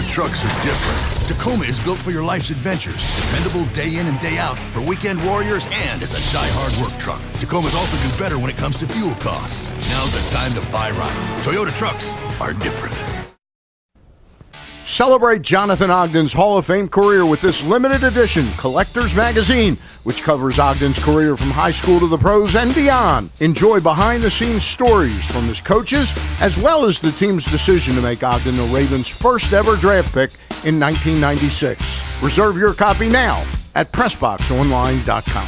trucks are different. Tacoma is built for your life's adventures. Dependable day in and day out for weekend warriors and as a die-hard work truck. Tacomas also do better when it comes to fuel costs. Now's the time to buy right. Toyota trucks are different. Celebrate Jonathan Ogden's Hall of Fame career with this limited edition Collector's Magazine, which covers Ogden's career from high school to the pros and beyond. Enjoy behind-the-scenes stories from his coaches, as well as the team's decision to make Ogden the Ravens' first ever draft pick in 1996. Reserve your copy now at PressBoxOnline.com.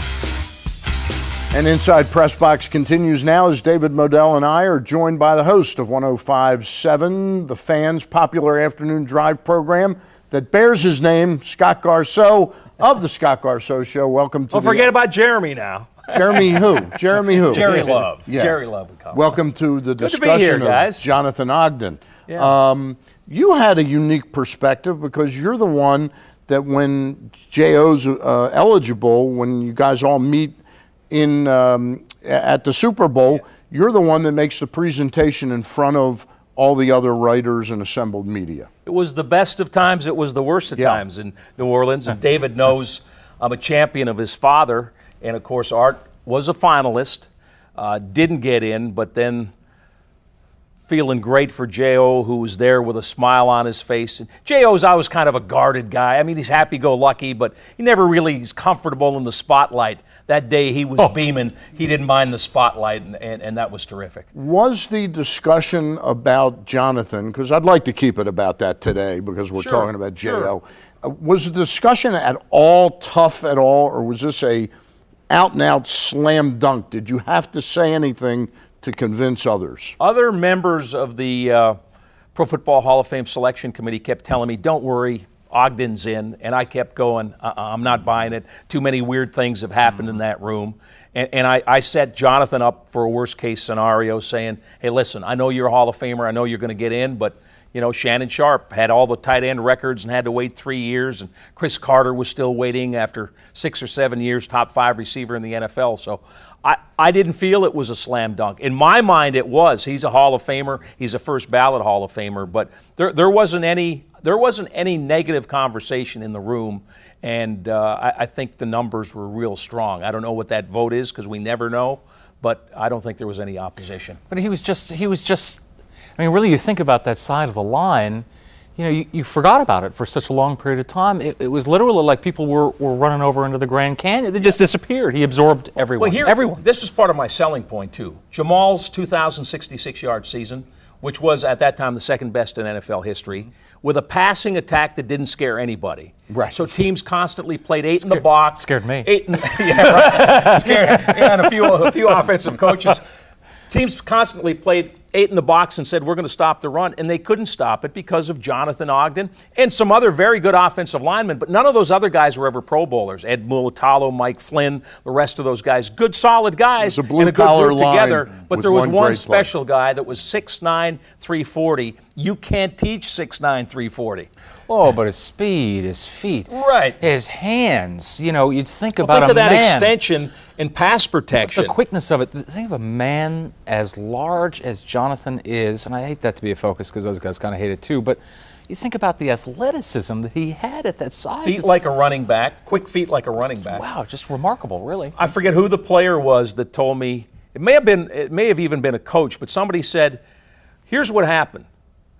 And Inside PressBox continues now as David Modell and I are joined by the host of 105.7, The Fan's popular afternoon drive program that bears his name, Scott Garceau of The Scott Garceau Show. Welcome to Don't forget about Jeremy now. Jeremy who? Jeremy who? Jerry Love. Yeah. Jerry Love would call. Welcome to the Good discussion to be here, guys. of Jonathan Ogden. Yeah. You had a unique perspective because you're the one that when J.O.'s eligible, when you guys all meet in at the Super Bowl, you're the one that makes the presentation in front of all the other writers and assembled media. It was the best of times. It was the worst of times in New Orleans. And David knows I'm a champion of his father. And, of course, Art was a finalist, didn't get in, but then feeling great for J.O., who was there with a smile on his face. And J.O.'s always kind of a guarded guy. I mean, he's happy-go-lucky, but he never really is comfortable in the spotlight. That day he was beaming. He didn't mind the spotlight, and that was terrific. Was the discussion about Jonathan, because I'd like to keep it about that today because we're talking about J.O. Was the discussion at all tough at all, or was this a out-and-out slam dunk? Did you have to say anything to convince others? Other members of the Pro Football Hall of Fame Selection Committee kept telling me, don't worry, Ogden's in, and I kept going, I'm not buying it. Too many weird things have happened in that room. And I set Jonathan up for a worst-case scenario saying, hey, listen, I know you're a Hall of Famer. I know you're going to get in, but, you know, Shannon Sharpe had all the tight end records and had to wait 3 years, and Chris Carter was still waiting after 6 or 7 years, top 5 receiver in the NFL. So I didn't feel it was a slam dunk. In my mind, it was. He's a Hall of Famer. He's a first ballot Hall of Famer. But there wasn't any negative conversation in the room, and I think the numbers were real strong. I don't know what that vote is because we never know, but I don't think there was any opposition. But he was just. I mean, really, you think about that side of the line. You know, you forgot about it for such a long period of time. It was literally like people were running over into the Grand Canyon. They just disappeared. He absorbed everyone. Well, everyone. This is part of my selling point, too. Jamal's 2,066-yard season, which was at that time the second best in NFL history, with a passing attack that didn't scare anybody. Right. So teams constantly played in the box. Scared me. And a few offensive coaches. Teams constantly played 8 in the box and said, we're going to stop the run, and they couldn't stop it because of Jonathan Ogden and some other very good offensive linemen, but none of those other guys were ever Pro Bowlers. Ed Mulatalo, Mike Flynn, the rest of those guys, good, solid guys a and a good group together, but with there was one great special guy that was 6'9", 340. You can't teach 6'9", 340. Oh, but his speed, his feet, Right. his hands. You know, you'd think Well, about think a of that man. extension and pass protection. The quickness of it. Think of a man as large as Jonathan is, and I hate that to be a focus because those guys kind of hate it too, but you think about the athleticism that he had at that size. Feet like a running back, quick feet like a running back. Wow, just remarkable, really. I forget who the player was that told me, it may have even been a coach, but somebody said, here's what happened.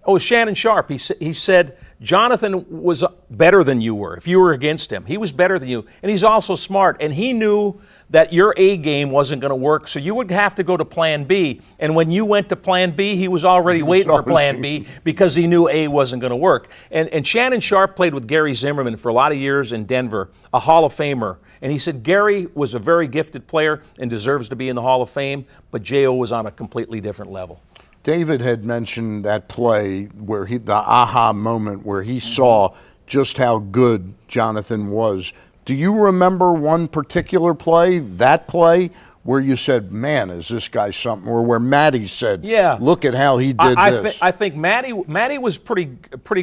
Oh, it was Shannon Sharpe. He said, Jonathan was better than you were if you were against him. He was better than you, and he's also smart, and he knew that your A game wasn't going to work, so you would have to go to plan B. And when you went to plan B, he was already waiting for plan B because he knew A wasn't going to work. And Shannon Sharpe played with Gary Zimmerman for a lot of years in Denver, a Hall of Famer. And he said Gary was a very gifted player and deserves to be in the Hall of Fame, but J.O. was on a completely different level. David had mentioned that play where the aha moment where he saw just how good Jonathan was. Do you remember one particular play, that play, where you said, man, is this guy something? Or where Matty said, look at how he did this. I think Matty was pretty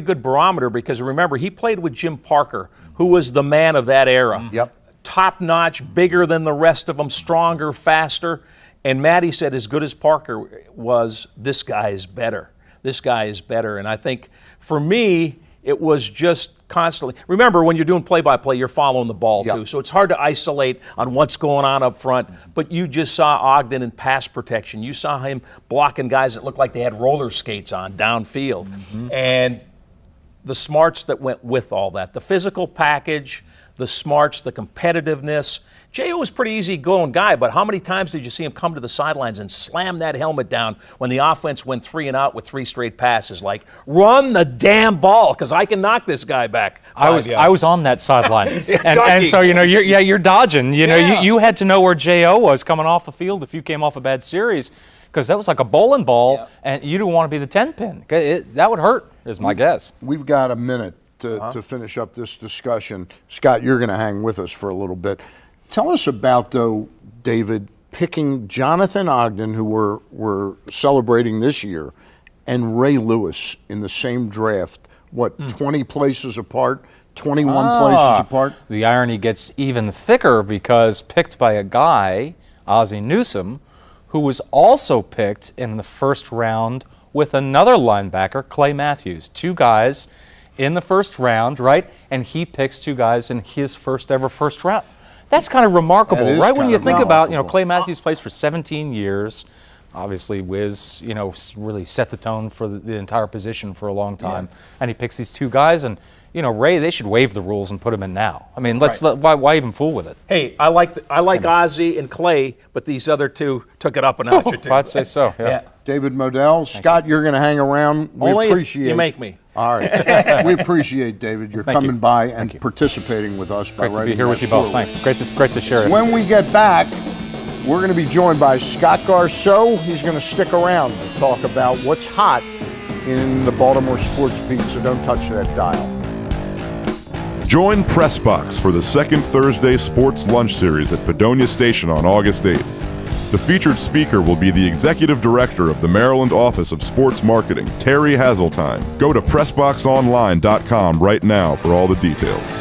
good barometer because, remember, he played with Jim Parker, who was the man of that era. Yep. Top-notch, bigger than the rest of them, stronger, faster. And Matty said, as good as Parker was, this guy is better. This guy is better. And I think, for me, It was just constantly. Remember, when you're doing play-by-play, you're following the ball too, so it's hard to isolate on what's going on up front. But you just saw Ogden in pass protection. You saw him blocking guys that looked like they had roller skates on downfield, and the smarts that went with all that, the physical package, the smarts, the competitiveness. J.O. was a pretty easy-going guy, but how many times did you see him come to the sidelines and slam that helmet down when the offense went 3 and out with 3 straight passes? Like, run the damn ball, because I can knock this guy back. I was on that sideline, and so you're dodging. You had to know where J.O. was coming off the field if you came off a bad series, because that was like a bowling ball, and you didn't want to be the 10-pin. That would hurt, is my guess. We've got a minute to finish up this discussion. Scott, you're going to hang with us for a little bit. Tell us about, though, David, picking Jonathan Ogden, who we're celebrating this year, and Ray Lewis in the same draft, 20 places apart, 21 places apart? The irony gets even thicker because picked by a guy, Ozzie Newsome, who was also picked in the first round with another linebacker, Clay Matthews. 2 guys in the first round, right? And he picks 2 guys in his first ever first round. That's kind of remarkable, right? When you think about, Clay Matthews plays for 17 years. Obviously, Wiz, really set the tone for the entire position for a long time. And he picks these 2 guys, and, Ray, they should waive the rules and put him in now. I mean, why even fool with it? Hey, I like Ozzie and Clay, but these other 2 took it up a notch or 2. I'd say so, yeah. David Modell, Scott, you're going to hang around. We Only appreciate if you make me. All right. We appreciate, David, you're coming by and participating with us. Great to be here with you both. Thanks. Great to share it. When we get back, we're going to be joined by Scott Garceau. He's going to stick around to talk about what's hot in the Baltimore sports beat, so don't touch that dial. Join PressBox for the second Thursday Sports Lunch Series at Padonia Station on August 8th. The featured speaker will be the Executive Director of the Maryland Office of Sports Marketing, Terry Hazeltine. Go to PressBoxOnline.com right now for all the details.